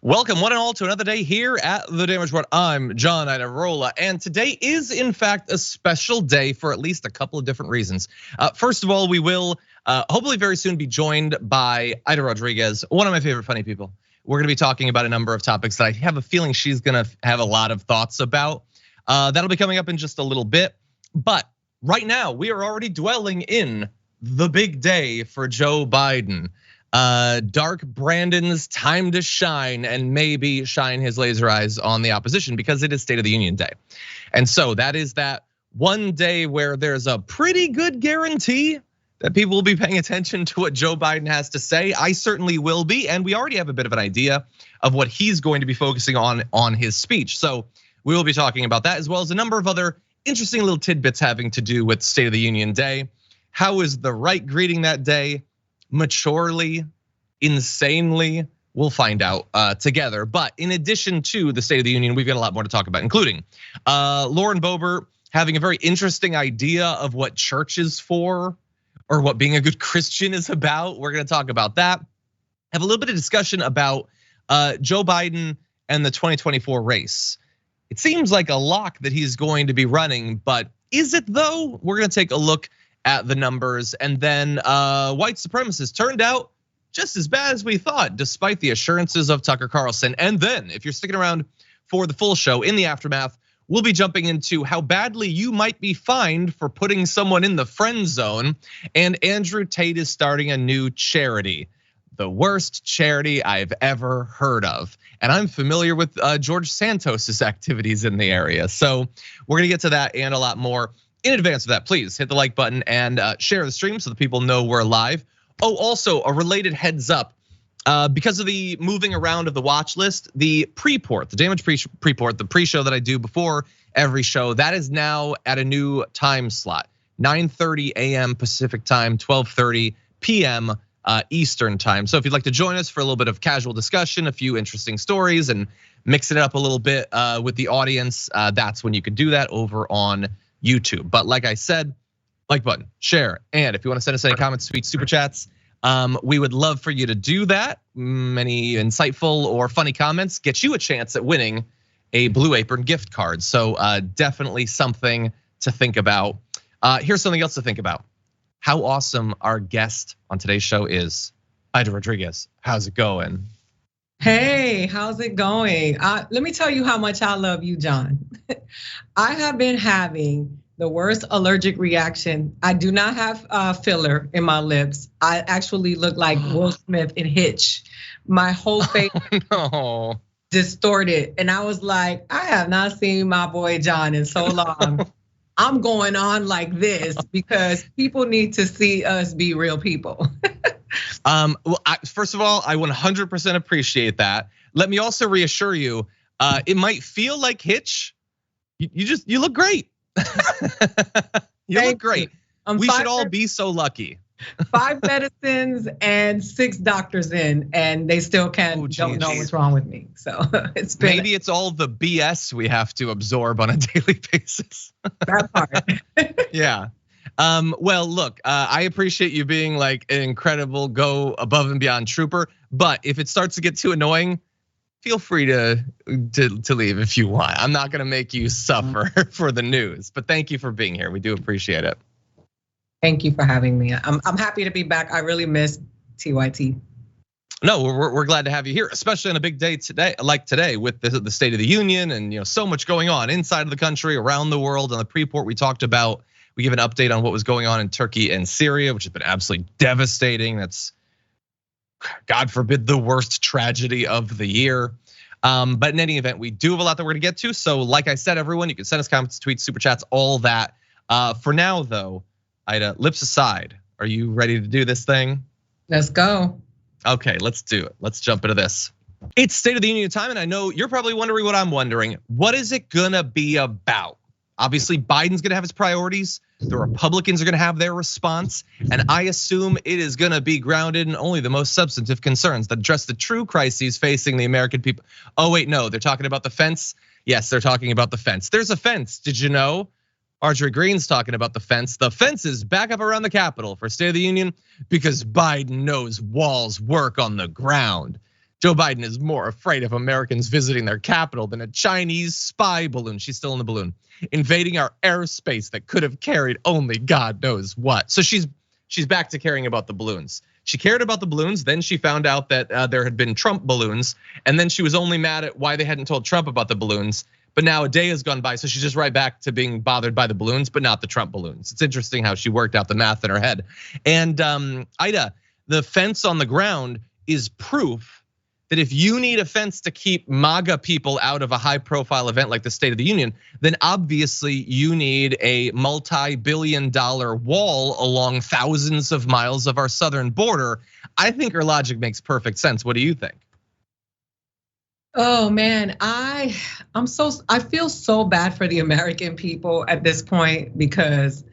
Welcome one and all to another day here at The Damage Report. I'm John Ida, and today is in fact a special day for at least a couple of different reasons. First of all, we will hopefully very soon be joined by Aida Rodriguez, one of my favorite funny people. We're gonna be talking about a number of topics that I have a feeling she's gonna have a lot of thoughts about. That'll be coming up in just a little bit. But right now, we are already dwelling in the big day for Joe Biden. Dark Brandon's time to shine and maybe shine his laser eyes on the opposition because it is State of the Union Day. And so that is that one day where there's a pretty good guarantee that people will be paying attention to what Joe Biden has to say. I certainly will be, and we already have a bit of an idea of what he's going to be focusing on his speech. So we will be talking about that as well as a number of other interesting little tidbits having to do with State of the Union Day. How is the right greeting that day? Maturely, insanely, we'll find out together. But in addition to the State of the Union, we've got a lot more to talk about, including Lauren Boebert having a very interesting idea of what church is for or what being a good Christian is about. We're gonna talk about that. Have a little bit of discussion about Joe Biden and the 2024 race. It seems like a lock that he's going to be running, but is it though? We're gonna take a look at the numbers, and then white supremacists turned out just as bad as we thought, despite the assurances of Tucker Carlson. And then, if you're sticking around for the full show, in the aftermath, we'll be jumping into how badly you might be fined for putting someone in the friend zone. And Andrew Tate is starting a new charity, the worst charity I've ever heard of. And I'm familiar with George Santos's activities in the area. So we're gonna get to that and a lot more. In advance of that, please hit the like button and share the stream so that people know we're live. Oh, also a related heads up, because of the moving around of the watch list, the pre-port, the damage pre-port, the pre-show that I do before every show, that is now at a new time slot, 9:30 a.m. Pacific time, 12:30 p.m. Eastern time. So if you'd like to join us for a little bit of casual discussion, a few interesting stories, and mixing it up a little bit with the audience, that's when you could do that over on YouTube. But like I said, like button, share, and if you want to send us any comments, tweets, super chats, we would love for you to do that. Many insightful or funny comments get you a chance at winning a Blue Apron gift card. So definitely something to think about. Here's something else to think about. How awesome our guest on today's show is. Aida Rodriguez, how's it going? Hey, how's it going? Let me tell you how much I love you, John. I have been having the worst allergic reaction. I do not have filler in my lips. I actually look like Will Smith in Hitch. My whole face distorted. And I was like, I have not seen my boy John in so long. I'm going on like this because people need to see us be real people. Well, first of all, I 100% appreciate that. Let me also reassure you, it might feel like Hitch. You look great. You look great. We should all be so lucky. 5 medicines and 6 doctors in, and they still don't know what's wrong with me. So it's been maybe it's all the BS we have to absorb on a daily basis. That part. Yeah. Well, look, I appreciate you being like an incredible, go above and beyond trooper. But if it starts to get too annoying, feel free to leave if you want. I'm not gonna make you suffer for the news. But thank you for being here. We do appreciate it. Thank you for having me. I'm happy to be back. I really miss TYT. No, we're glad to have you here, especially on a big day today, like today, with the State of the Union and so much going on inside of the country, around the world. On the pre-port, we talked about. We give an update on what was going on in Turkey and Syria, which has been absolutely devastating. That's, God forbid, the worst tragedy of the year. But in any event, we do have a lot that we're gonna get to. So like I said, everyone, you can send us comments, tweets, super chats, all that. For now though, Aida, lips aside, are you ready to do this thing? Let's go. Okay, let's do it. Let's jump into this. It's State of the Union time, and I know you're probably wondering what I'm wondering. What is it gonna be about? Obviously, Biden's gonna have his priorities. The Republicans are gonna have their response. And I assume it is gonna be grounded in only the most substantive concerns that address the true crises facing the American people. Oh wait, no, they're talking about the fence. Yes, they're talking about the fence. There's a fence, did you know? Marjorie Greene's talking about the fence. The fence is back up around the Capitol for State of the Union because Biden knows walls work on the ground. Joe Biden is more afraid of Americans visiting their capital than a Chinese spy balloon. She's still in the balloon, invading our airspace that could have carried only God knows what. So she's back to caring about the balloons. She cared about the balloons, then she found out that there had been Trump balloons, and then she was only mad at why they hadn't told Trump about the balloons. But now a day has gone by, so she's just right back to being bothered by the balloons, but not the Trump balloons. It's interesting how she worked out the math in her head. And Aida, the fence on the ground is proof that if you need a fence to keep MAGA people out of a high-profile event like the State of the Union, then obviously you need a multi-billion-dollar wall along thousands of miles of our southern border. I think her logic makes perfect sense. What do you think? Oh man, I feel so bad for the American people at this point because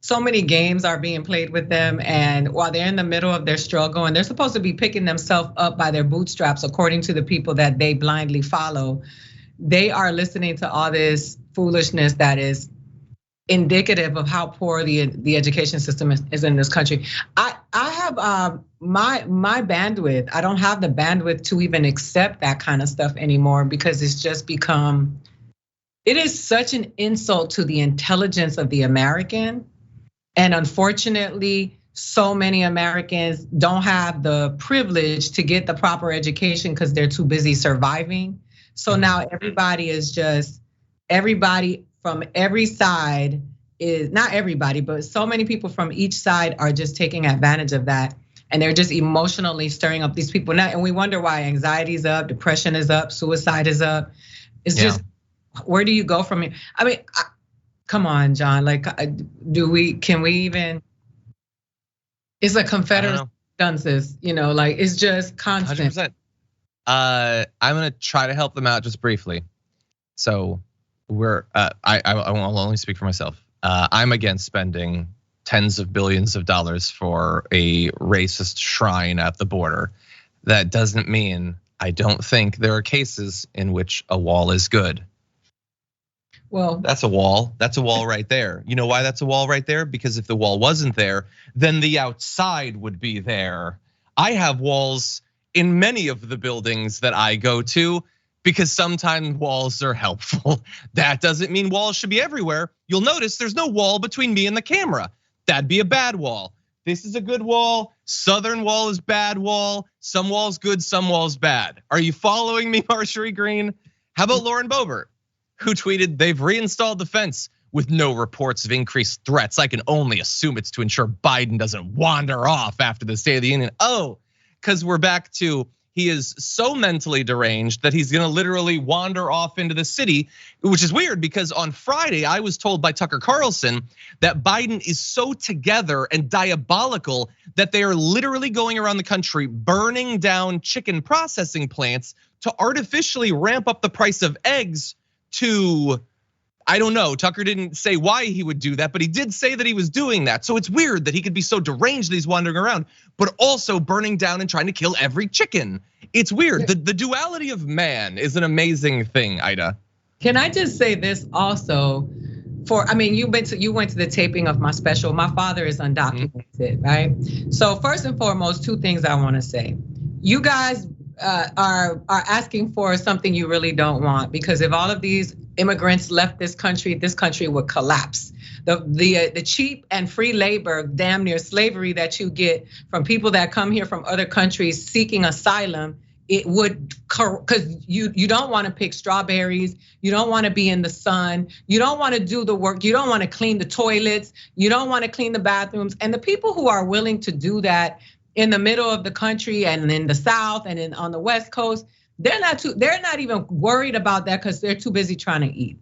so many games are being played with them, and while they're in the middle of their struggle and they're supposed to be picking themselves up by their bootstraps according to the people that they blindly follow, they are listening to all this foolishness that is indicative of how poor the education system is in this country. I have my bandwidth. I don't have the bandwidth to even accept that kind of stuff anymore because it's just become, it is such an insult to the intelligence of the American. And unfortunately, so many Americans don't have the privilege to get the proper education because they're too busy surviving. So now everybody from every side is, not everybody, but so many people from each side are just taking advantage of that. And they're just emotionally stirring up these people now. And we wonder why anxiety is up, depression is up, suicide is up. It's just, where do you go from here? I mean, come on, John, like, can we even, it's a Confederate dunces, like it's just constant. 100%. I'm gonna try to help them out just briefly. So I will only speak for myself. I'm against spending tens of billions of dollars for a racist shrine at the border. That doesn't mean I don't think there are cases in which a wall is good. Well, that's a wall. That's a wall right there. You know why that's a wall right there? Because if the wall wasn't there, then the outside would be there. I have walls in many of the buildings that I go to because sometimes walls are helpful. That doesn't mean walls should be everywhere. You'll notice there's no wall between me and the camera. That'd be a bad wall. This is a good wall. Southern wall is bad wall. Some walls good, some walls bad. Are you following me, Marjorie Green? How about Lauren Boebert, who tweeted they've reinstalled the fence with no reports of increased threats? I can only assume it's to ensure Biden doesn't wander off after the State of the Union. Oh, because we're back to, he is so mentally deranged that he's gonna literally wander off into the city, which is weird because on Friday, I was told by Tucker Carlson that Biden is so together and diabolical that they are literally going around the country burning down chicken processing plants to artificially ramp up the price of eggs to, I don't know, Tucker didn't say why he would do that, but he did say that he was doing that. So it's weird that he could be so deranged that he's wandering around, but also burning down and trying to kill every chicken. It's weird. The duality of man is an amazing thing, Aida. Can I just say this also? You went to the taping of my special. My father is undocumented, right? So first and foremost, two things I want to say. You guys are asking for something you really don't want, because if all of these immigrants left this country would collapse. The cheap and free labor, damn near slavery that you get from people that come here from other countries seeking asylum, it would, because you don't want to pick strawberries, you don't want to be in the sun, you don't want to do the work, you don't want to clean the toilets, you don't want to clean the bathrooms, and the people who are willing to do that in the middle of the country and in the South and on the West Coast, they're not even worried about that because they're too busy trying to eat.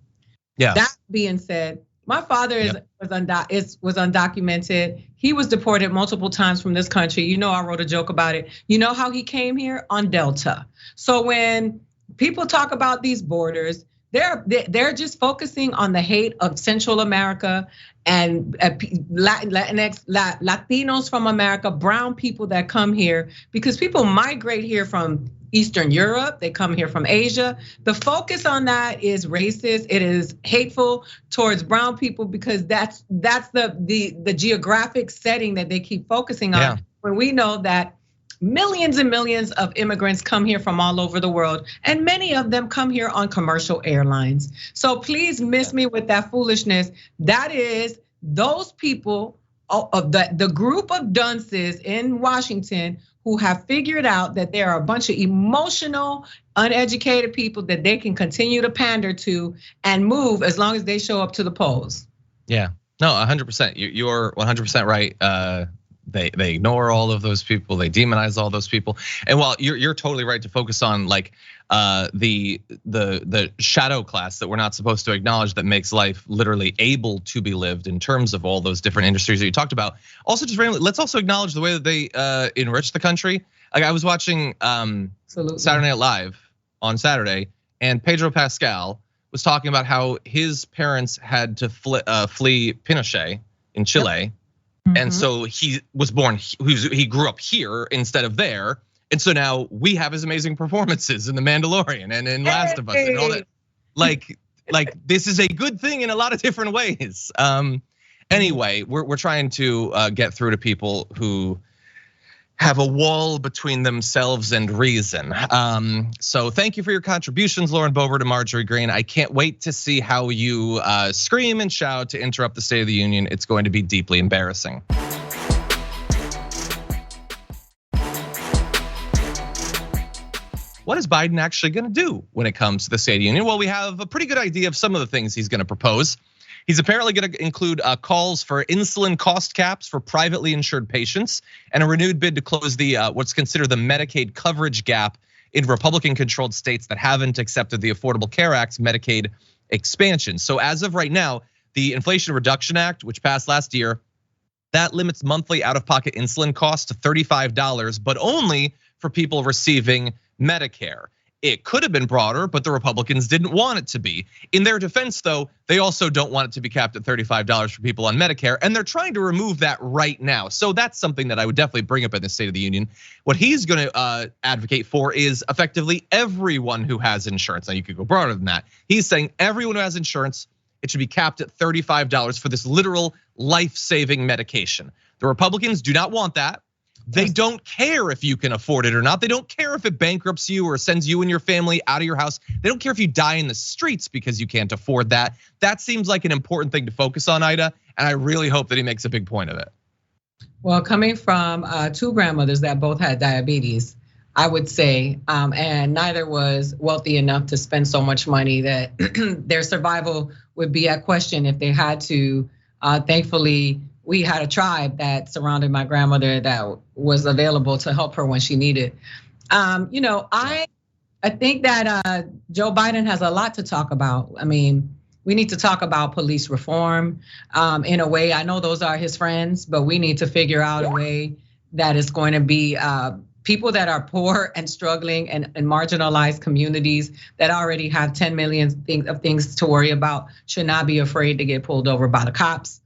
Yeah. That being said, my father was undocumented. He was deported multiple times from this country. You know, I wrote a joke about it. You know how he came here? On Delta. So when people talk about these borders, they're just focusing on the hate of Central America and Latinx, Latinos from America, brown people that come here, because people migrate here from Eastern Europe, they come here from Asia. The focus on that is racist. It is hateful towards brown people because that's the geographic setting that they keep focusing on. When we know that Millions and millions of immigrants come here from all over the world, and many of them come here on commercial airlines. So please miss me with that foolishness. That is those people, the group of dunces in Washington who have figured out that there are a bunch of emotional, uneducated people that they can continue to pander to and move as long as they show up to the polls. Yeah, no, 100%. You're 100% right. They ignore all of those people. They demonize all those people. And while you're totally right to focus on like the shadow class that we're not supposed to acknowledge, that makes life literally able to be lived in terms of all those different industries that you talked about. Also, just randomly, let's also acknowledge the way that they enrich the country. Like I was watching Saturday Night Live on Saturday, and Pedro Pascal was talking about how his parents had to flee Pinochet in Chile. Yep. And so he was born, he grew up here instead of there. And so now we have his amazing performances in The Mandalorian and in Last of Us and all that. Like this is a good thing in a lot of different ways. Anyway, we're trying to get through to people who have a wall between themselves and reason. So thank you for your contributions, Lauren Boebert and Marjorie Green. I can't wait to see how you scream and shout to interrupt the State of the Union. It's going to be deeply embarrassing. What is Biden actually gonna do when it comes to the State of the Union? Well, we have a pretty good idea of some of the things he's gonna propose. He's apparently going to include calls for insulin cost caps for privately insured patients and a renewed bid to close the what's considered the Medicaid coverage gap in Republican-controlled states that haven't accepted the Affordable Care Act's Medicaid expansion. So as of right now, the Inflation Reduction Act, which passed last year, that limits monthly out-of-pocket insulin costs to $35, but only for people receiving Medicare. It could have been broader, but the Republicans didn't want it to be. In their defense, though, they also don't want it to be capped at $35 for people on Medicare, and they're trying to remove that right now. So that's something that I would definitely bring up in the State of the Union. What he's gonna advocate for is effectively everyone who has insurance. Now you could go broader than that. He's saying everyone who has insurance, it should be capped at $35 for this literal life-saving medication. The Republicans do not want that. They don't care if you can afford it or not. They don't care if it bankrupts you or sends you and your family out of your house. They don't care if you die in the streets because you can't afford that. That seems like an important thing to focus on, Aida, and I really hope that he makes a big point of it. Well, coming from two grandmothers that both had diabetes, I would say, and neither was wealthy enough to spend so much money that their survival would be at question if they had to. Thankfully, we had a tribe that surrounded my grandmother that was available to help her when she needed. I think that Joe Biden has a lot to talk about. I mean, we need to talk about police reform in a way. I know those are his friends, but we need to figure out a way that is going to be people that are poor and struggling and marginalized communities that already have 10 million things to worry about should not be afraid to get pulled over by the cops.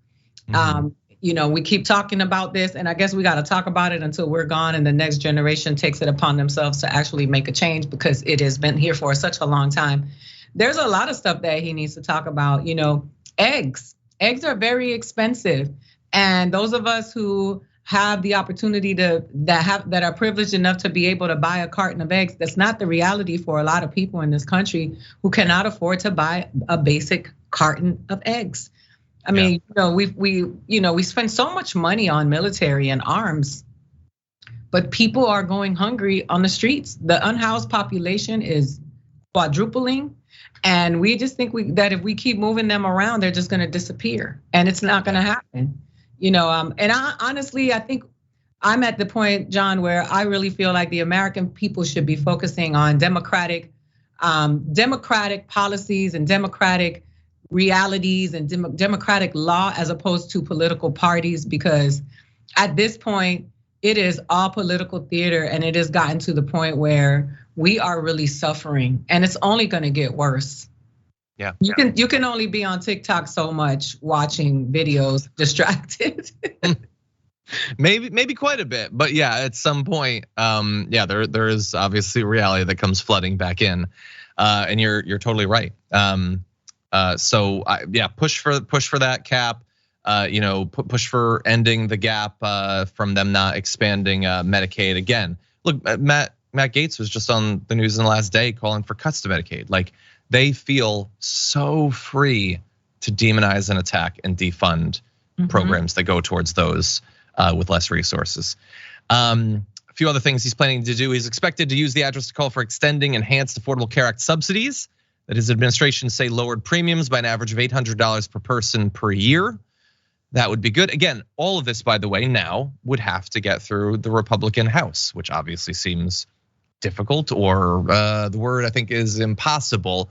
We keep talking about this, and I guess we got to talk about it until we're gone and the next generation takes it upon themselves to actually make a change, because it has been here for such a long time. There's a lot of stuff that he needs to talk about. Eggs are very expensive, and those of us who have the opportunity that are privileged enough to be able to buy a carton of eggs, that's not the reality for a lot of people in this country who cannot afford to buy a basic carton of eggs. I mean, we spend so much money on military and arms, but people are going hungry on the streets. The unhoused population is quadrupling, and we just think that if we keep moving them around, they're just going to disappear, and it's not going to happen. And honestly, I think I'm at the point, John, where I really feel like the American people should be focusing on democratic policies and democratic realities and democratic law as opposed to political parties, because at this point it is all political theater, and it has gotten to the point where we are really suffering, and it's only going to get worse. Yeah. You can only be on TikTok so much watching videos distracted. Maybe quite a bit, but yeah, at some point, there is obviously reality that comes flooding back in, and you're totally right. So push for that cap. push for ending the gap from them not expanding Medicaid again. Look, Matt Gaetz was just on the news in the last day calling for cuts to Medicaid. Like, they feel so free to demonize and attack and defund programs that go towards those with less resources. A few other things he's planning to do. He's expected to use the address to call for extending enhanced Affordable Care Act subsidies that his administration say lowered premiums by an average of $800 per person per year. That would be good. Again, all of this, by the way, now would have to get through the Republican House, which obviously seems difficult, or the word I think is impossible.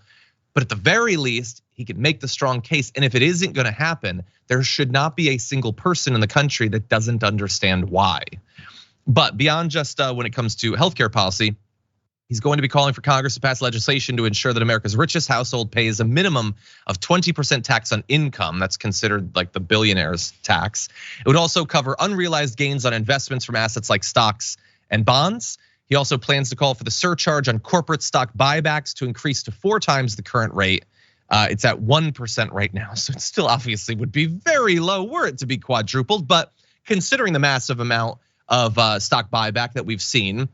But at the very least, he could make the strong case. And if it isn't gonna happen, there should not be a single person in the country that doesn't understand why. But beyond just when it comes to healthcare policy, he's going to be calling for Congress to pass legislation to ensure that America's richest household pays a minimum of 20% tax on income. That's considered like the billionaire's tax. It would also cover unrealized gains on investments from assets like stocks and bonds. He also plans to call for the surcharge on corporate stock buybacks to increase to 4 times the current rate. It's at 1% right now, so it still obviously would be very low were it to be quadrupled. But considering the massive amount of stock buyback that we've seen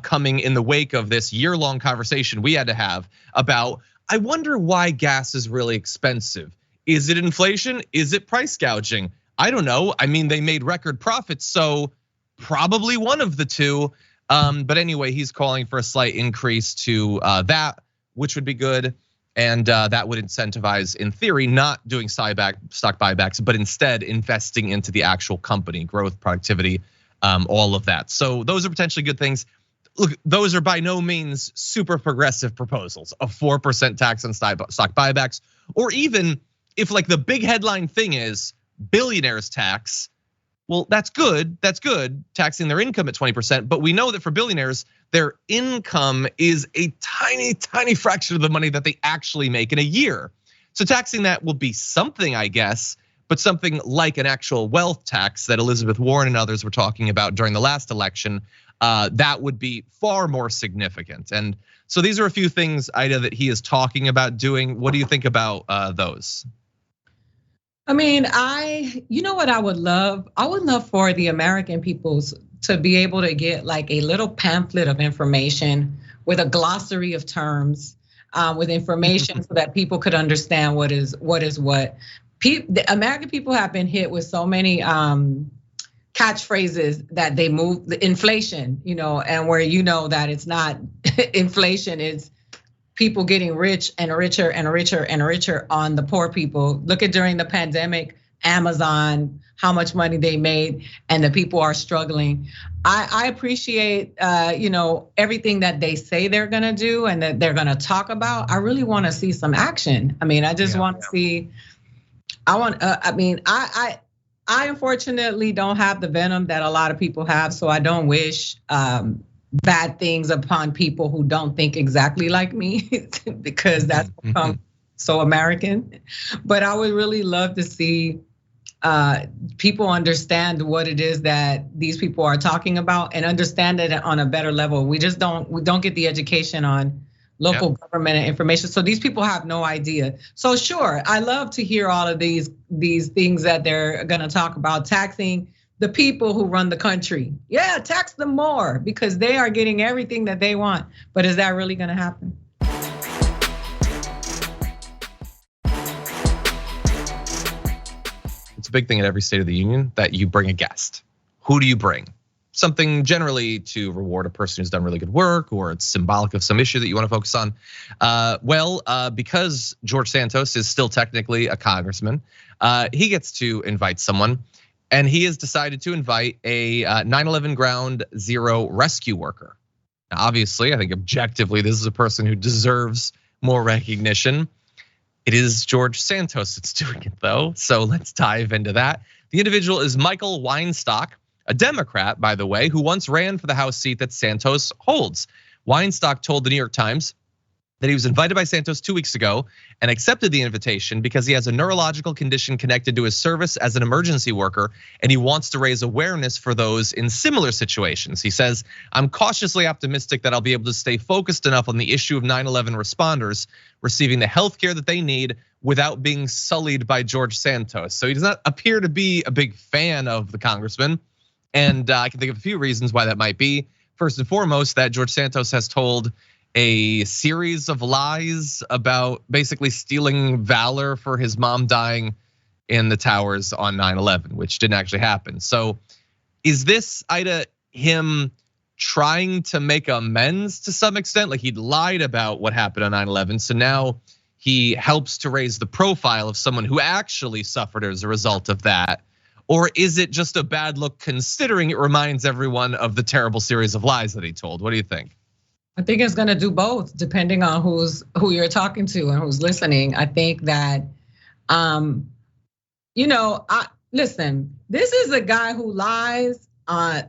coming in the wake of this year-long conversation we had to have about, I wonder why gas is really expensive. Is it inflation? Is it price gouging? I don't know. I mean, they made record profits, so probably one of the two. But anyway, he's calling for a slight increase to that, which would be good. And that would incentivize, in theory, not doing stock buybacks, but instead investing into the actual company, growth, productivity, all of that. So those are potentially good things. Look, those are by no means super progressive proposals, a 4% tax on stock buybacks, or even if like the big headline thing is billionaires tax. Well, that's good, taxing their income at 20%, but we know that for billionaires, their income is a tiny, tiny fraction of the money that they actually make in a year. So taxing that will be something, I guess, but something like an actual wealth tax that Elizabeth Warren and others were talking about during the last election, that would be far more significant. And so these are a few things, Aida, that he is talking about doing. What do you think about those? I mean, you know what I would love? I would love for the American peoples to be able to get like a little pamphlet of information with a glossary of terms, with information so that people could understand what is what. The American people have been hit with so many catchphrases that they move, the inflation, and where that it's not inflation, it's people getting rich and richer and richer and richer on the poor people. Look at during the pandemic, Amazon, how much money they made, and the people are struggling. I appreciate everything that they say they're gonna do and that they're gonna talk about. I really want to see some action. I mean, I just want to see. I unfortunately don't have the venom that a lot of people have, so I don't wish bad things upon people who don't think exactly like me, because that's become so American. But I would really love to see people understand what it is that these people are talking about and understand it on a better level. We don't get the education on local government and information. So these people have no idea. So sure, I love to hear all of these things that they're gonna talk about, taxing the people who run the country. Yeah, tax them more because they are getting everything that they want. But is that really gonna happen? It's a big thing at every State of the Union that you bring a guest. Who do you bring? Something generally to reward a person who's done really good work, or it's symbolic of some issue that you want to focus on. Because George Santos is still technically a congressman, he gets to invite someone, and he has decided to invite a 9/11 Ground Zero rescue worker. Now, obviously, I think objectively, this is a person who deserves more recognition. It is George Santos that's doing it though, so let's dive into that. The individual is Michael Weinstock, a Democrat, by the way, who once ran for the House seat that Santos holds. Weinstock told the New York Times that he was invited by Santos 2 weeks ago and accepted the invitation because he has a neurological condition connected to his service as an emergency worker, and he wants to raise awareness for those in similar situations. He says, I'm cautiously optimistic that I'll be able to stay focused enough on the issue of 9/11 responders receiving the health care that they need without being sullied by George Santos. So he does not appear to be a big fan of the congressman. And I can think of a few reasons why that might be. First and foremost, that George Santos has told a series of lies about basically stealing valor for his mom dying in the towers on 9/11, which didn't actually happen. So is this, Aida, him trying to make amends to some extent? Like he'd lied about what happened on 9/11, so now he helps to raise the profile of someone who actually suffered as a result of that? Or is it just a bad look considering it reminds everyone of the terrible series of lies that he told? What do you think? I think it's gonna do both, depending on who you're talking to and who's listening. I think that, listen, this is a guy who lies. I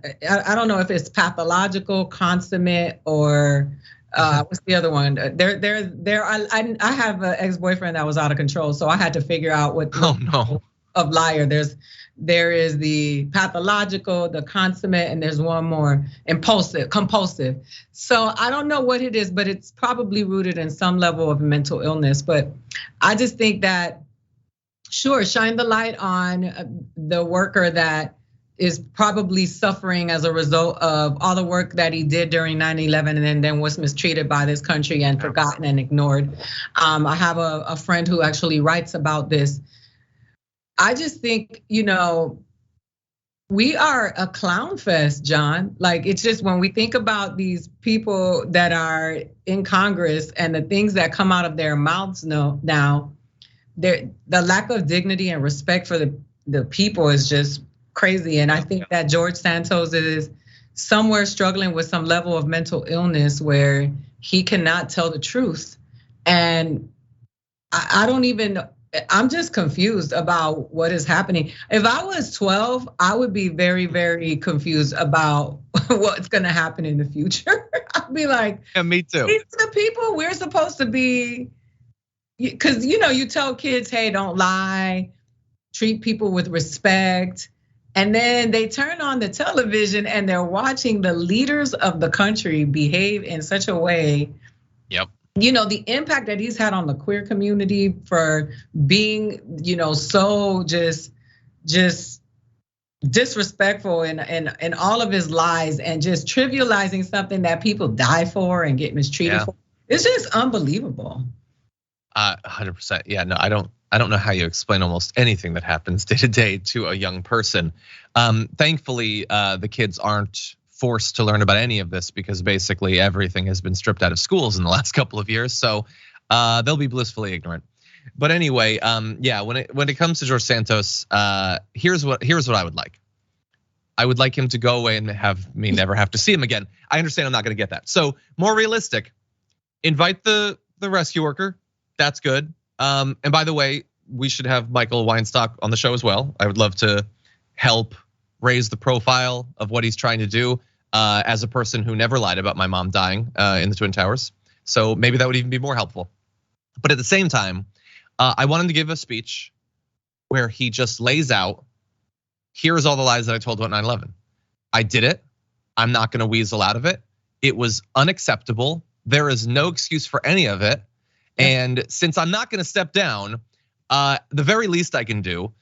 don't know if it's pathological, consummate, or what's the other one? I have an ex-boyfriend that was out of control, so I had to figure out what of liar. There is the pathological, the consummate, and there's one more, compulsive. So I don't know what it is, but it's probably rooted in some level of mental illness. But I just think that, sure, shine the light on the worker that is probably suffering as a result of all the work that he did during 9/11 and then was mistreated by this country and forgotten and ignored. I have a friend who actually writes about this. I just think, we are a clown fest, John. Like, it's just when we think about these people that are in Congress and the things that come out of their mouths now, the lack of dignity and respect for the people is just crazy. And I think that George Santos is somewhere struggling with some level of mental illness where he cannot tell the truth. And I'm just confused about what is happening. If I was 12, I would be very, very confused about what's gonna happen in the future. I'd be like, yeah, me too. These are the people we're supposed to be, because you tell kids, hey, don't lie, treat people with respect. And then they turn on the television and they're watching the leaders of the country behave in such a way. Yep. The impact that he's had on the queer community for being, so just disrespectful and all of his lies and just trivializing something that people die for and get mistreated for. It's just unbelievable. 100%. Yeah, no, I don't know how you explain almost anything that happens day to day to a young person. Thankfully, the kids aren't forced to learn about any of this because basically everything has been stripped out of schools in the last couple of years. So they'll be blissfully ignorant. But anyway, yeah, when it comes to George Santos, here's what I would like. I would like him to go away and have me never have to see him again. I understand I'm not gonna get that. So more realistic, invite the rescue worker. That's good. And by the way, we should have Michael Weinstock on the show as well. I would love to help raise the profile of what he's trying to do as a person who never lied about my mom dying in the Twin Towers. So maybe that would even be more helpful. But at the same time, I want him to give a speech where he just lays out, here's all the lies that I told about 9/11. I did it. I'm not gonna weasel out of it. It was unacceptable. There is no excuse for any of it. And since I'm not gonna step down, the very least I can do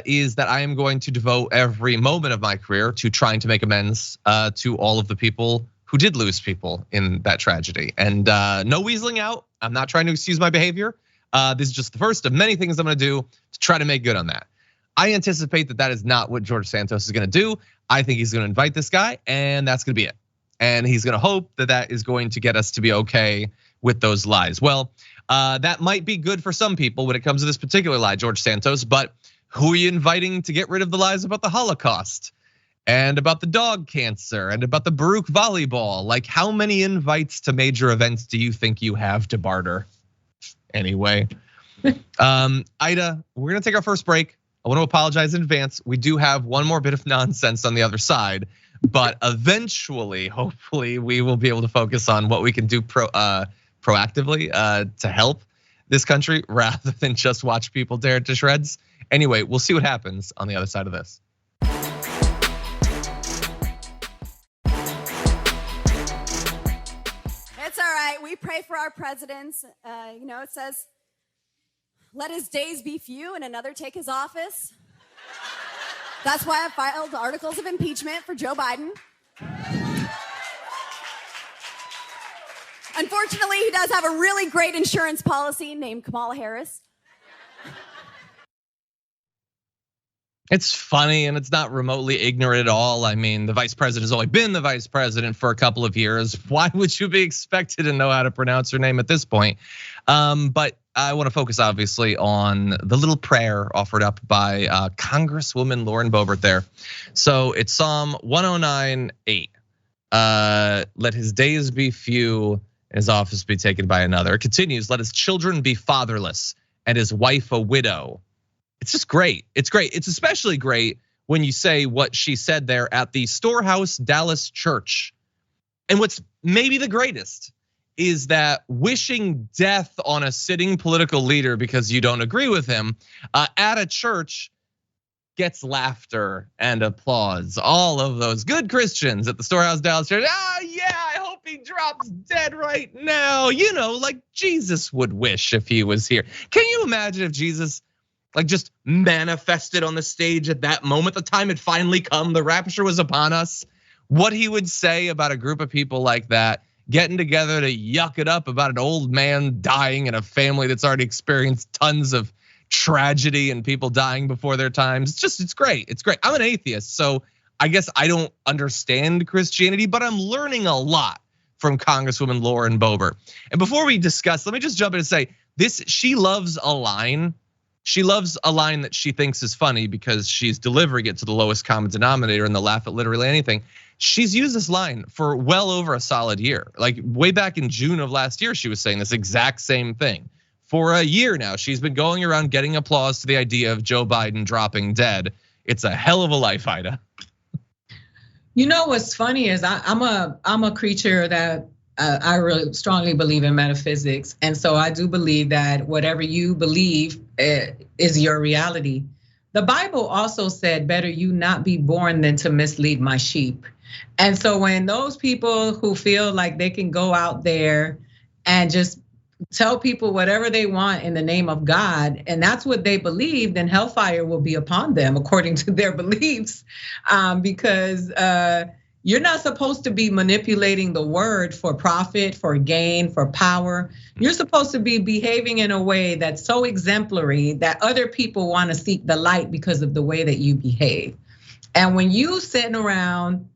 is that I am going to devote every moment of my career to trying to make amends to all of the people who did lose people in that tragedy. And no weaseling out. I'm not trying to excuse my behavior. This is just the first of many things I'm gonna do to try to make good on that. I anticipate that is not what George Santos is gonna do. I think he's gonna invite this guy and that's gonna be it. And he's gonna hope that is going to get us to be okay with those lies. Well, that might be good for some people when it comes to this particular lie, George Santos, but who are you inviting to get rid of the lies about the Holocaust and about the dog cancer and about the Baruch volleyball? Like, how many invites to major events do you think you have to barter? Anyway, Aida, we're gonna take our first break. I want to apologize in advance. We do have one more bit of nonsense on the other side, but eventually, hopefully, we will be able to focus on what we can do proactively to help this country rather than just watch people tear it to shreds. Anyway, we'll see what happens on the other side of this. It's all right. We pray for our presidents. It says, let his days be few and another take his office. That's why I filed articles of impeachment for Joe Biden. Unfortunately, he does have a really great insurance policy named Kamala Harris. It's funny and it's not remotely ignorant at all. I mean, the vice president has only been the vice president for a couple of years. Why would you be expected to know how to pronounce her name at this point? But I want to focus obviously on the little prayer offered up by Congresswoman Lauren Boebert there. So it's Psalm 109:8. Let his days be few and his office be taken by another. It continues, let his children be fatherless and his wife a widow. It's just great. It's great. It's especially great when you say what she said there at the Storehouse Dallas Church. And what's maybe the greatest is that wishing death on a sitting political leader because you don't agree with him at a church gets laughter and applause. All of those good Christians at the Storehouse Dallas Church. Yeah, I hope he drops dead right now. Like Jesus would wish if he was here. Can you imagine if Jesus just manifested on the stage at that moment, the time had finally come, the rapture was upon us, what he would say about a group of people like that getting together to yuck it up about an old man dying in a family that's already experienced tons of tragedy and people dying before their times. It's great. It's great. I'm an atheist, so I guess I don't understand Christianity, but I'm learning a lot from Congresswoman Lauren Boebert. And before we discuss, let me just jump in and say this, she loves a line. She loves a line that she thinks is funny because she's delivering it to the lowest common denominator and they'll laugh at literally anything. She's used this line for well over a solid year. Like way back in June of last year, she was saying this exact same thing. For a year now, she's been going around getting applause to the idea of Joe Biden dropping dead. It's a hell of a life, Aida. You know what's funny is I'm a creature that I really strongly believe in metaphysics. And so I do believe that whatever you believe is your reality. The Bible also said, better you not be born than to mislead my sheep. And so when those people who feel like they can go out there and just tell people whatever they want in the name of God, and that's what they believe, then hellfire will be upon them according to their beliefs. Because you're not supposed to be manipulating the word for profit, for gain, for power. You're supposed to be behaving in a way that's so exemplary that other people want to seek the light because of the way that you behave. And when you sitting around,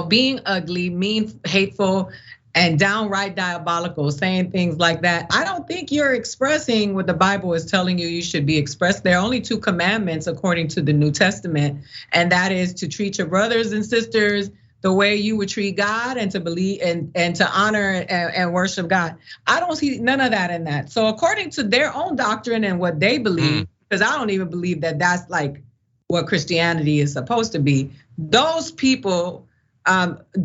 being ugly, mean, hateful, and downright diabolical, saying things like that, I don't think you're expressing what the Bible is telling you should be expressed. There are only 2 commandments according to the New Testament, and that is to treat your brothers and sisters the way you would treat God and to believe and to honor and worship God. I don't see none of that in that. So according to their own doctrine and what they believe, because I don't even believe that that's like what Christianity is supposed to be, those people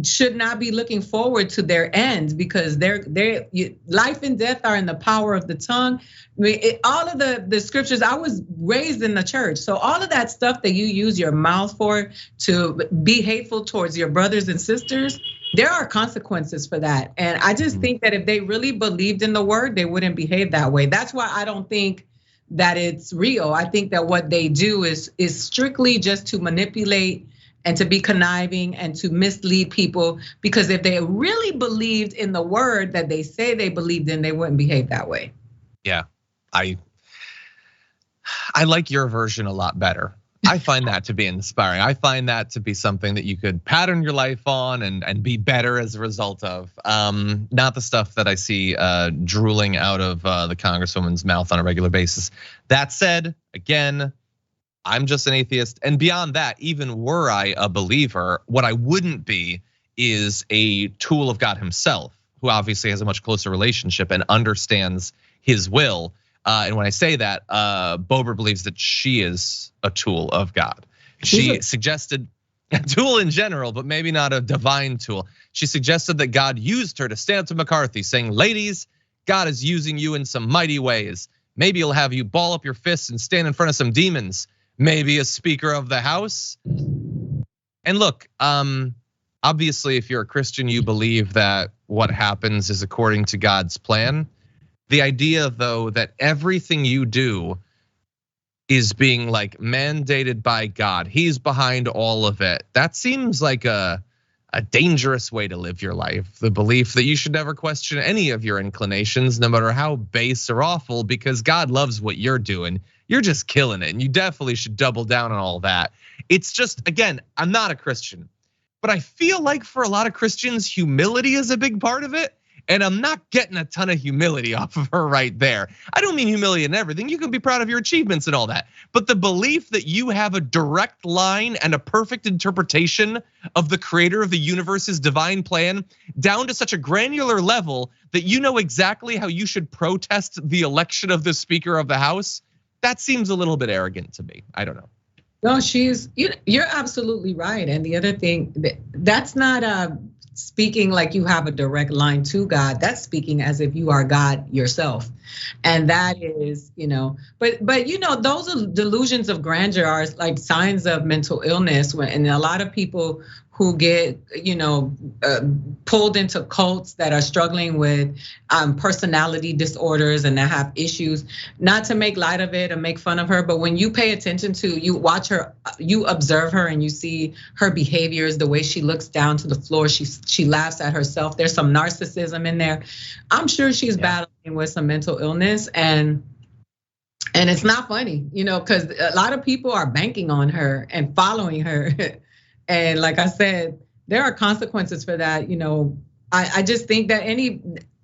should not be looking forward to their end because life and death are in the power of the tongue. I mean, all of the scriptures, I was raised in the church. So all of that stuff that you use your mouth for to be hateful towards your brothers and sisters, there are consequences for that. And I just think that if they really believed in the word, they wouldn't behave that way. That's why I don't think that it's real. I think that what they do is strictly just to manipulate and to be conniving and to mislead people, because if they really believed in the word that they say they believed in, they wouldn't behave that way. Yeah, I like your version a lot better. I find that to be inspiring. I find that to be something that you could pattern your life on and be better as a result of. Not the stuff that I see drooling out of the Congresswoman's mouth on a regular basis. That said, again, I'm just an atheist. And beyond that, even were I a believer, what I wouldn't be is a tool of God himself, who obviously has a much closer relationship and understands his will. And when I say that, Boebert believes that she is a tool of God. She suggested A tool in general, but maybe not a divine tool. She suggested that God used her to stand up to McCarthy, saying, ladies, God is using you in some mighty ways. Maybe he'll have you ball up your fists and stand in front of some demons. Maybe as Speaker of the House. And look, obviously, if you're a Christian, you believe that what happens is according to God's plan. The idea, though, that everything you do is being like mandated by God, he's behind all of it. That seems like a dangerous way to live your life. The belief that you should never question any of your inclinations, no matter how base or awful, because God loves what you're doing. You're just killing it, and you definitely should double down on all that. It's just, again, I'm not a Christian, but I feel like for a lot of Christians, humility is a big part of it. And I'm not getting a ton of humility off of her right there. I don't mean humility in everything. You can be proud of your achievements and all that. But the belief that you have a direct line and a perfect interpretation of the creator of the universe's divine plan down to such a granular level that you know exactly how you should protest the election of the Speaker of the House, that seems a little bit arrogant to me. I don't know. No, you're absolutely right. And the other thing, that's not speaking like you have a direct line to God. That's speaking as if you are God yourself. And that is, but those are delusions of grandeur are like signs of mental illness. And a lot of people who get, pulled into cults that are struggling with personality disorders and that have issues, not to make light of it or make fun of her, but when you pay attention to, you watch her, you observe her and you see her behaviors, the way she looks down to the floor, she laughs at herself. There's some narcissism in there. I'm sure she's battling with some mental illness, and it's not funny, because a lot of people are banking on her and following her. And like I said, there are consequences for that. I just think that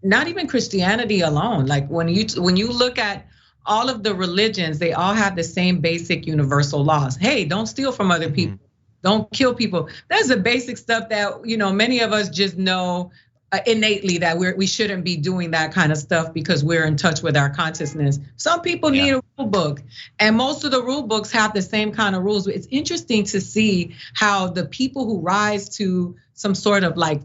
not even Christianity alone, like when you look at all of the religions, they all have the same basic universal laws. Hey, don't steal from other people. Don't kill people. That's the basic stuff that, many of us just know innately that we shouldn't be doing that kind of stuff because we're in touch with our consciousness. Some people need a rule book, and most of the rule books have the same kind of rules. It's interesting to see how the people who rise to some sort of like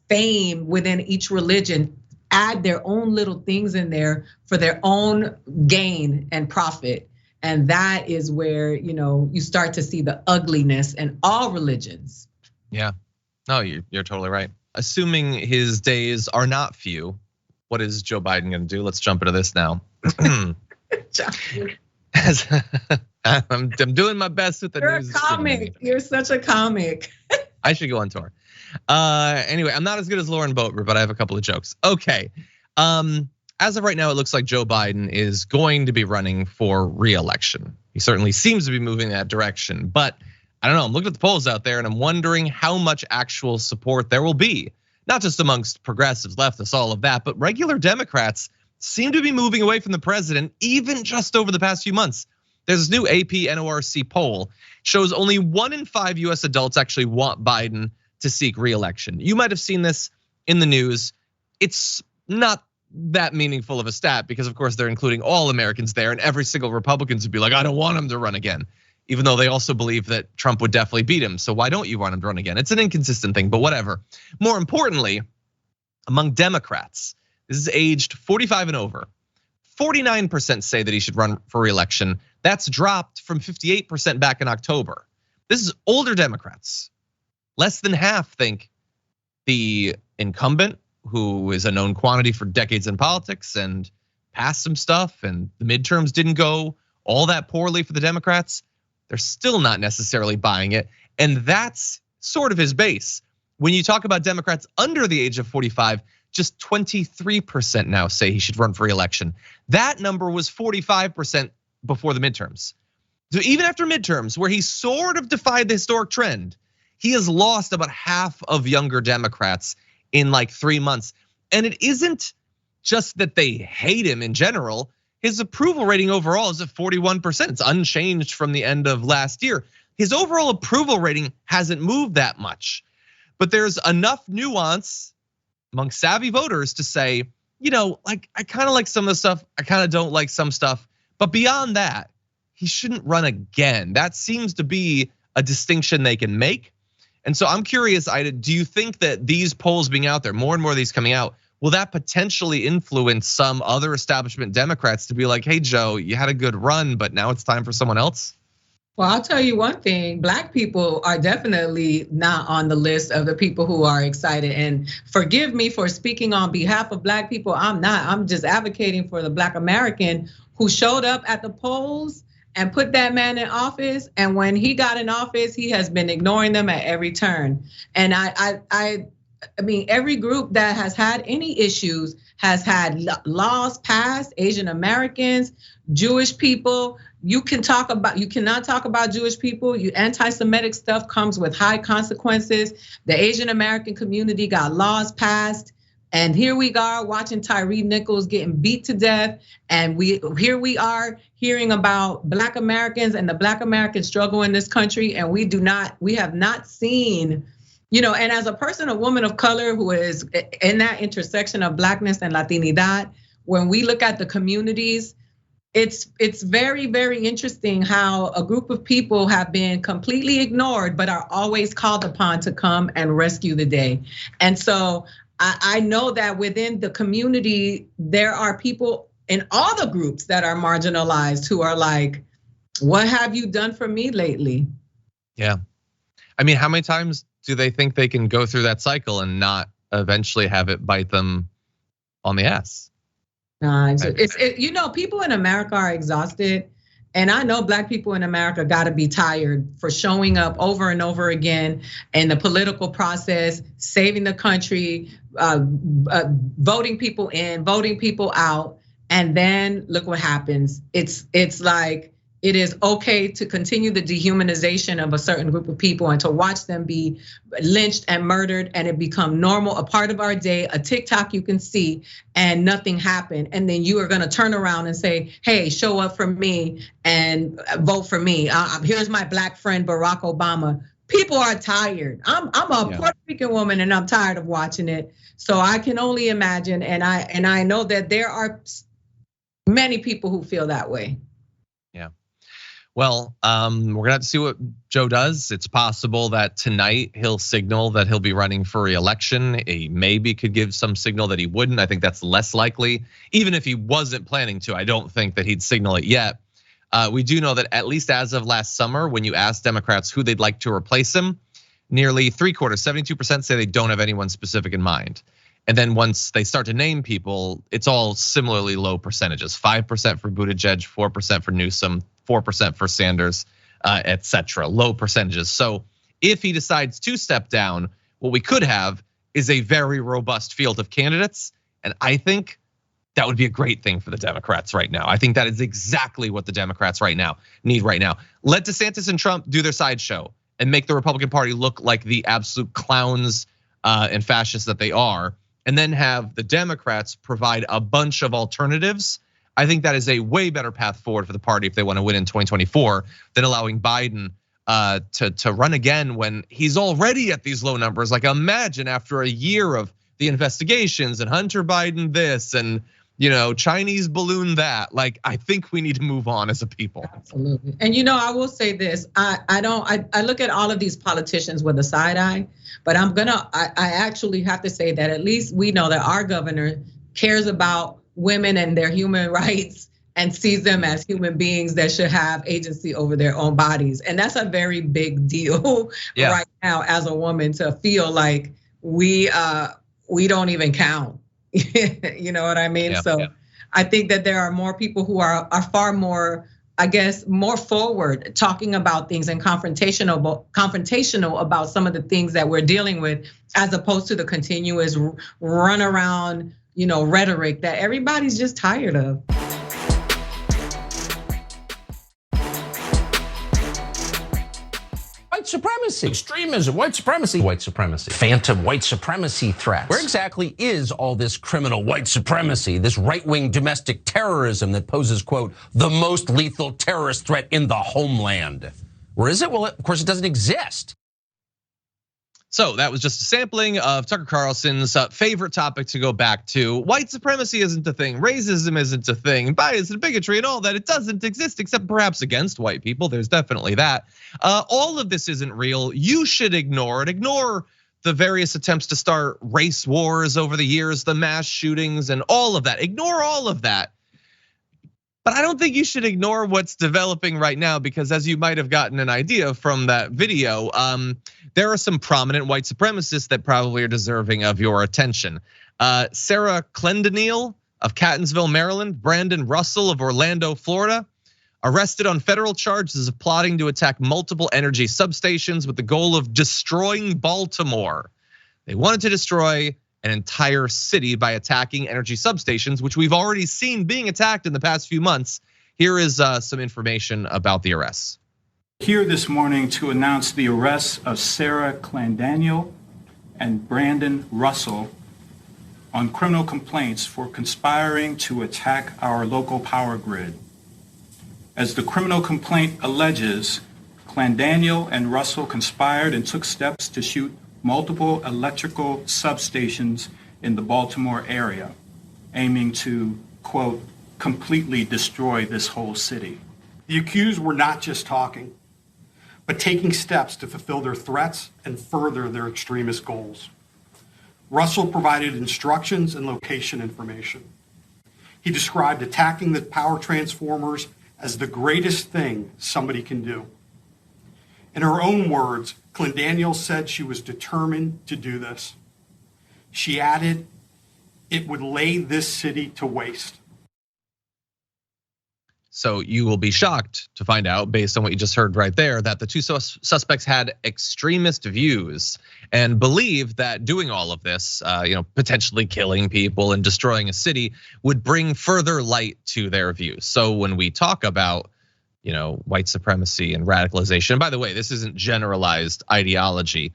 fame within each religion add their own little things in there for their own gain and profit. And that is where, you start to see the ugliness in all religions. Yeah, no, you're totally right. Assuming his days are not few, what is Joe Biden going to do? Let's jump into this now. I'm doing my best with the news. You're a comic. You're such a comic. I should go on tour. Anyway, I'm not as good as Lauren Boebert, but I have a couple of jokes. Okay. As of right now, it looks like Joe Biden is going to be running for re-election. He certainly seems to be moving in that direction, but I don't know, I'm looking at the polls out there and I'm wondering how much actual support there will be. Not just amongst progressives, leftists, all of that, but regular Democrats seem to be moving away from the president even just over the past few months. There's this new AP NORC poll, shows only 1 in 5 US adults actually want Biden to seek re-election. You might have seen this in the news. It's not that meaningful of a stat because of course they're including all Americans there, and every single Republicans would be like, I don't want him to run again. Even though they also believe that Trump would definitely beat him. So why don't you want him to run again? It's an inconsistent thing, but whatever. More importantly, among Democrats, this is aged 45 and over, 49% say that he should run for re-election. That's dropped from 58% back in October. This is older Democrats. Less than half think the incumbent, who is a known quantity for decades in politics and passed some stuff, and the midterms didn't go all that poorly for the Democrats, they're still not necessarily buying it. And that's sort of his base. When you talk about Democrats under the age of 45, just 23% now say he should run for re-election. That number was 45% before the midterms. So even after midterms, where he sort of defied the historic trend, he has lost about half of younger Democrats in like 3 months. And it isn't just that they hate him in general. His approval rating overall is at 41%. It's unchanged from the end of last year. His overall approval rating hasn't moved that much. But there's enough nuance among savvy voters to say, like I kind of like some of the stuff, I kind of don't like some stuff. But beyond that, he shouldn't run again. That seems to be a distinction they can make. And so I'm curious, Aida, do you think that these polls being out there, more and more of these coming out, will that potentially influence some other establishment Democrats to be like, hey, Joe, you had a good run, but now it's time for someone else? Well, I'll tell you one thing, Black people are definitely not on the list of the people who are excited. And forgive me for speaking on behalf of Black people. I'm not. I'm just advocating for the Black American who showed up at the polls and put that man in office. And when he got in office, he has been ignoring them at every turn. And I mean, every group that has had any issues has had laws passed, Asian Americans, Jewish people. You cannot talk about Jewish people. Anti-Semitic stuff comes with high consequences. The Asian American community got laws passed. And here we are watching Tyree Nichols getting beat to death. And here we are hearing about Black Americans and the Black American struggle in this country. And we have not seen, and as a person, a woman of color who is in that intersection of Blackness and Latinidad, when we look at the communities, it's very, very interesting how a group of people have been completely ignored, but are always called upon to come and rescue the day. And so I know that within the community, there are people in all the groups that are marginalized who are like, what have you done for me lately? Yeah. I mean, how many times do they think they can go through that cycle and not eventually have it bite them on the ass? People in America are exhausted. And I know Black people in America gotta be tired for showing up over and over again in the political process, saving the country, voting people in, voting people out. And then look what happens. It's like, it is okay to continue the dehumanization of a certain group of people and to watch them be lynched and murdered, and it become normal, a part of our day, a TikTok you can see, and nothing happened. And then you are gonna turn around and say, hey, show up for me and vote for me. Here's my Black friend, Barack Obama. People are tired. I'm a Puerto Rican woman and I'm tired of watching it. So I can only imagine, and I know that there are many people who feel that way. Yeah. Well, we're gonna have to see what Joe does. It's possible that tonight he'll signal that he'll be running for re-election. He maybe could give some signal that he wouldn't. I think that's less likely. Even if he wasn't planning to, I don't think that he'd signal it yet. We do know that at least as of last summer, when you ask Democrats who they'd like to replace him, nearly 3/4, 72% say they don't have anyone specific in mind. And then once they start to name people, it's all similarly low percentages. 5% for Buttigieg, 4% for Newsom, 4% for Sanders, etc. Low percentages. So if he decides to step down, what we could have is a very robust field of candidates. And I think that would be a great thing for the Democrats right now. I think that is exactly what the Democrats need right now. Let DeSantis and Trump do their sideshow and make the Republican Party look like the absolute clowns and fascists that they are, and then have the Democrats provide a bunch of alternatives. I think that is a way better path forward for the party if they want to win in 2024 than allowing Biden to run again when he's already at these low numbers. Like, imagine after a year of the investigations and Hunter Biden this and Chinese balloon that. Like, I think we need to move on as a people. Absolutely. And I will say this, I look at all of these politicians with a side eye, but I actually have to say that at least we know that our governor cares about women and their human rights and sees them as human beings that should have agency over their own bodies. And that's a very big deal right now as a woman, to feel like we don't even count. You know what I mean? I think that there are more people who are far more, I guess, more forward talking about things and confrontational about some of the things that we're dealing with, as opposed to the continuous run around, rhetoric that everybody's just tired of. White supremacy, extremism, white supremacy, phantom white supremacy threats. Where exactly is all this criminal white supremacy, this right-wing domestic terrorism that poses, quote, the most lethal terrorist threat in the homeland? Where is it? Well, of course, it doesn't exist. So that was just a sampling of Tucker Carlson's favorite topic to go back to. White supremacy isn't a thing, racism isn't a thing, bias and bigotry and all that, it doesn't exist except perhaps against white people. There's definitely that. All of this isn't real. You should ignore it. Ignore the various attempts to start race wars over the years, the mass shootings and all of that. Ignore all of that. But I don't think you should ignore what's developing right now, because as you might have gotten an idea from that video, there are some prominent white supremacists that probably are deserving of your attention. Sarah Clendaniel of Catonsville, Maryland, Brandon Russell of Orlando, Florida, arrested on federal charges of plotting to attack multiple energy substations with the goal of destroying Baltimore. They wanted to destroy an entire city by attacking energy substations, which we've already seen being attacked in the past few months. Here is some information about the arrests. Here this morning to announce the arrests of Sarah Clendaniel and Brandon Russell on criminal complaints for conspiring to attack our local power grid. As the criminal complaint alleges, Clendaniel and Russell conspired and took steps to shoot multiple electrical substations in the Baltimore area, aiming to, quote, completely destroy this whole city. The accused were not just talking, but taking steps to fulfill their threats and further their extremist goals. Russell provided instructions and location information. He described attacking the power transformers as the greatest thing somebody can do. In her own words, Clendaniel said she was determined to do this. She added, it would lay this city to waste. So you will be shocked to find out, based on what you just heard right there, that the two suspects had extremist views and believed that doing all of this, potentially killing people and destroying a city, would bring further light to their views. So when we talk about white supremacy and radicalization. And by the way, this isn't generalized ideology.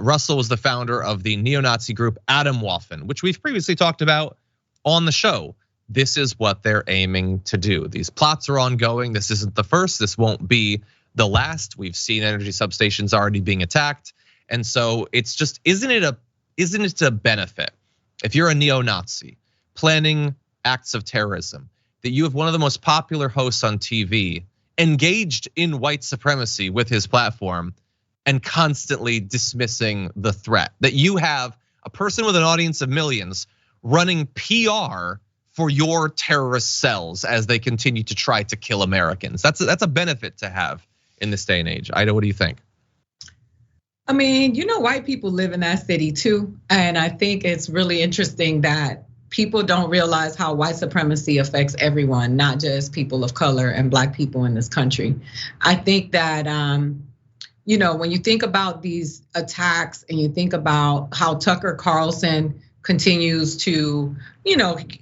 Russell was the founder of the neo-Nazi group Atomwaffen, which we've previously talked about on the show. This is what they're aiming to do. These plots are ongoing. This isn't the first. This won't be the last. We've seen energy substations already being attacked. And so it's just, isn't it a benefit if you're a neo-Nazi planning acts of terrorism, that you have one of the most popular hosts on TV engaged in white supremacy with his platform and constantly dismissing the threat, that you have a person with an audience of millions running PR for your terrorist cells as they continue to try to kill Americans. That's a benefit to have in this day and age. Aida, what do you think? I mean, white people live in that city too. And I think it's really interesting that people don't realize how white supremacy affects everyone, not just people of color and Black people in this country. I think that, when you think about these attacks and you think about how Tucker Carlson continues to,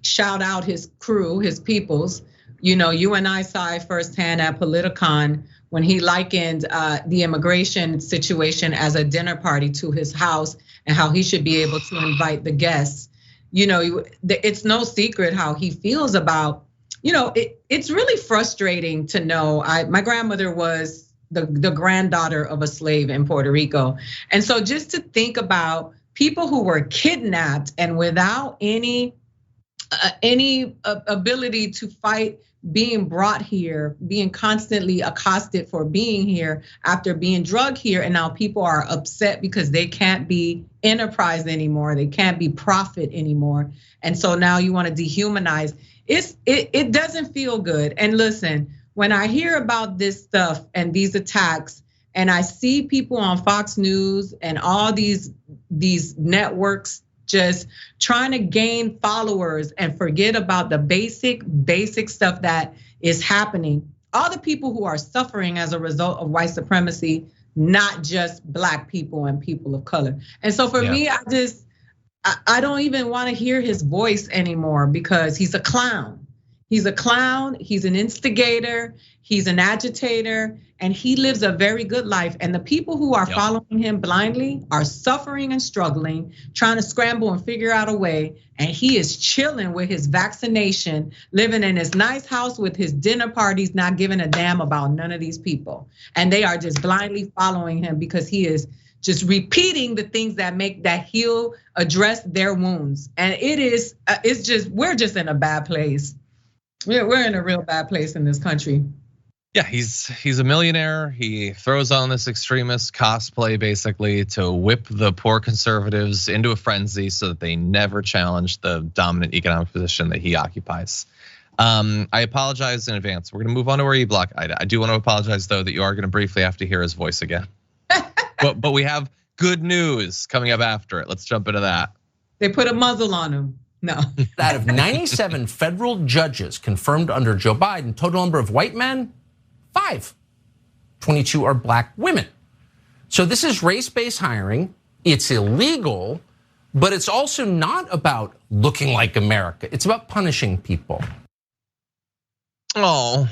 shout out his crew, his peoples. You and I saw it firsthand at Politicon when he likened the immigration situation as a dinner party to his house and how he should be able to invite the guests. It's no secret how he feels about, it's really frustrating to know. My grandmother was the granddaughter of a slave in Puerto Rico. And so just to think about people who were kidnapped and without any ability to fight, being brought here, being constantly accosted for being here after being drugged here. And now people are upset because they can't be enterprise anymore. They can't be profit anymore. And so now you want to dehumanize. It doesn't feel good. And listen, when I hear about this stuff and these attacks, and I see people on Fox News and all these networks just trying to gain followers and forget about the basic stuff that is happening. All the people who are suffering as a result of white supremacy, not just Black people and people of color. And so for me, I don't even want to hear his voice anymore because he's a clown. He's a clown, he's an instigator, he's an agitator, and he lives a very good life. And the people who are following him blindly are suffering and struggling, trying to scramble and figure out a way. And he is chilling with his vaccination, living in his nice house with his dinner parties, not giving a damn about none of these people. And they are just blindly following him because he is just repeating the things that heal, address their wounds. And we're just in a bad place. We're in a real bad place in this country. Yeah, he's a millionaire. He throws on this extremist cosplay basically to whip the poor conservatives into a frenzy so that they never challenge the dominant economic position that he occupies. I apologize in advance. We're gonna move on to our E-Block, Ida. I do want to apologize though that you are gonna briefly have to hear his voice again. But we have good news coming up after it. Let's jump into that. They put a muzzle on him. No. Out of 97 federal judges confirmed under Joe Biden, total number of white men, 5. 22 are black women. So this is race-based hiring. It's illegal, but it's also not about looking like America. It's about punishing people. Oh,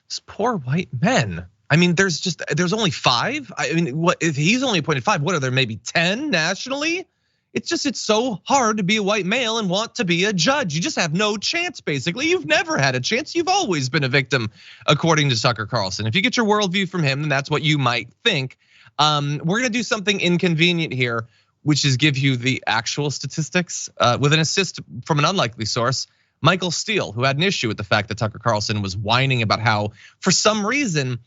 these poor white men. I mean, there's only 5. I mean, what if he's only appointed 5? What are there, maybe 10 nationally? It's so hard to be a white male and want to be a judge. You just have no chance, basically. You've never had a chance. You've always been a victim, according to Tucker Carlson. If you get your worldview from him, then that's what you might think. We're gonna do something inconvenient here, which is give you the actual statistics with an assist from an unlikely source, Michael Steele, who had an issue with the fact that Tucker Carlson was whining about how, for some reason,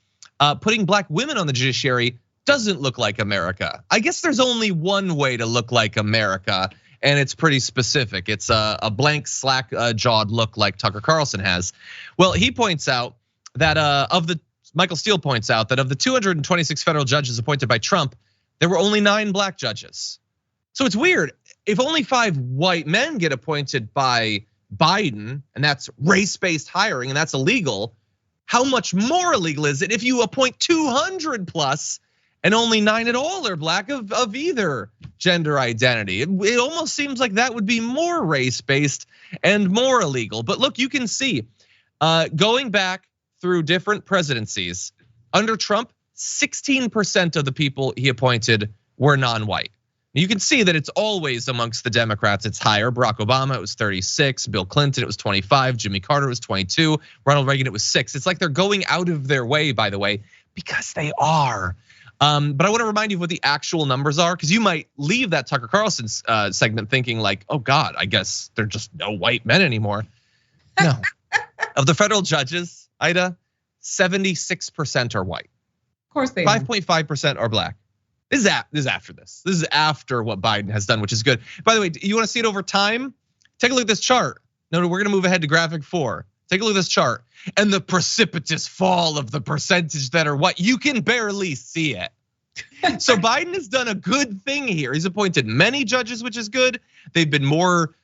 putting black women on the judiciary doesn't look like America. I guess there's only one way to look like America, and it's pretty specific. It's a blank, slack-jawed look like Tucker Carlson has. Well, he points out that Michael Steele points out that of the 226 federal judges appointed by Trump, there were only 9 black judges. So it's weird. If only 5 white men get appointed by Biden, and that's race-based hiring, and that's illegal, how much more illegal is it if you appoint 200 plus and only 9 at all are black of either gender identity? It almost seems like that would be more race-based and more illegal. But look, you can see, going back through different presidencies, under Trump, 16% of the people he appointed were non-white. You can see that it's always amongst the Democrats, it's higher. Barack Obama, it was 36. Bill Clinton, it was 25. Jimmy Carter was 22. Ronald Reagan, it was 6. It's like they're going out of their way, by the way, because they are. But I want to remind you of what the actual numbers are, because you might leave that Tucker Carlson segment thinking like, oh God, I guess there are just no white men anymore. No, of the federal judges, Ida, 76% are white. Of course they are. 5.5% are black. This is after this. This is after what Biden has done, which is good. By the way, you want to see it over time? Take a look at this chart. No, we're gonna move ahead to graphic 4. Take a look at this chart and the precipitous fall of the percentage that are white. You can barely see it. So Biden has done a good thing here. He's appointed many judges, which is good. They've been more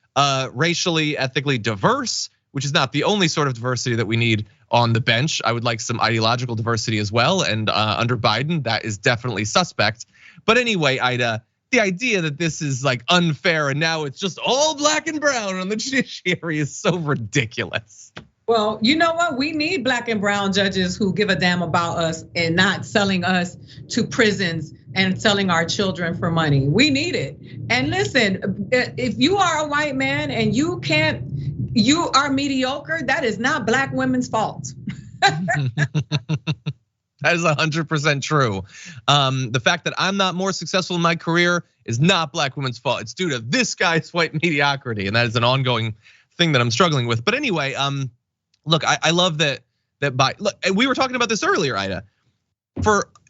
racially, ethnically diverse, which is not the only sort of diversity that we need on the bench. I would like some ideological diversity as well. And under Biden, that is definitely suspect. But anyway, Ida, the idea that this is like unfair and now it's just all black and brown on the judiciary is so ridiculous. Well, you know what? We need black and brown judges who give a damn about us and not selling us to prisons and selling our children for money. We need it. And listen, if you are a white man and you are mediocre, that is not black women's fault. That is 100% true. The fact that I'm not more successful in my career is not black women's fault. It's due to this guy's white mediocrity, and that is an ongoing thing that I'm struggling with. But anyway, look, I love that look, we were talking about this earlier, Ida.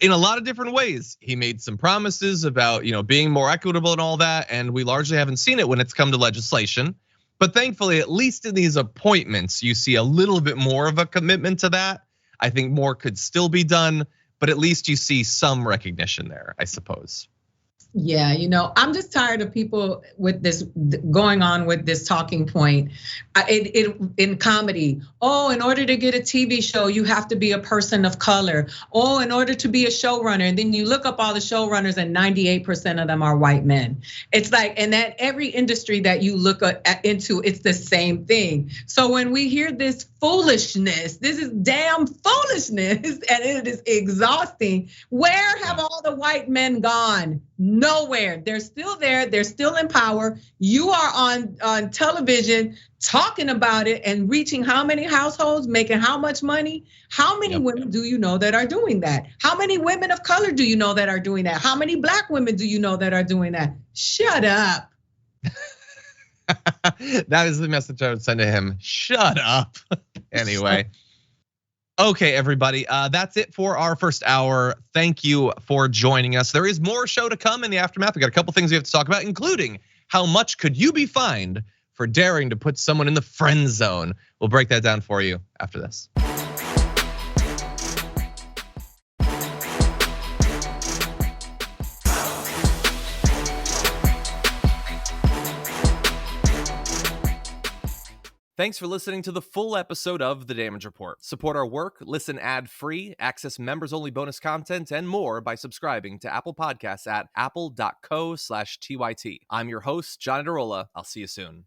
In a lot of different ways, he made some promises about being more equitable and all that, and we largely haven't seen it when it's come to legislation. But thankfully, at least in these appointments, you see a little bit more of a commitment to that. I think more could still be done, but at least you see some recognition there, I suppose. Yeah, I'm just tired of people with this going on with this talking point in comedy. Oh, in order to get a TV show, you have to be a person of color. Oh, in order to be a showrunner, and then you look up all the showrunners, and 98% of them are white men. It's like, and that every industry that you look into, it's the same thing. So when we hear this foolishness, this is damn foolishness, and it is exhausting. Where have all the white men gone? Nowhere. They're still there. They're still in power. You are on television talking about it and reaching how many households, making how much money? How many women do you know that are doing that? How many women of color do you know that are doing that? How many black women do you know that are doing that? Shut up. That is the message I would send to him. Shut up. Anyway. Okay, everybody, that's it for our first hour. Thank you for joining us. There is more show to come in the aftermath. We got a couple things we have to talk about, including how much could you be fined for daring to put someone in the friend zone? We'll break that down for you after this. Thanks for listening to the full episode of The Damage Report. Support our work, listen ad-free, access members-only bonus content, and more by subscribing to Apple Podcasts at apple.co/TYT. I'm your host, John Aida. I'll see you soon.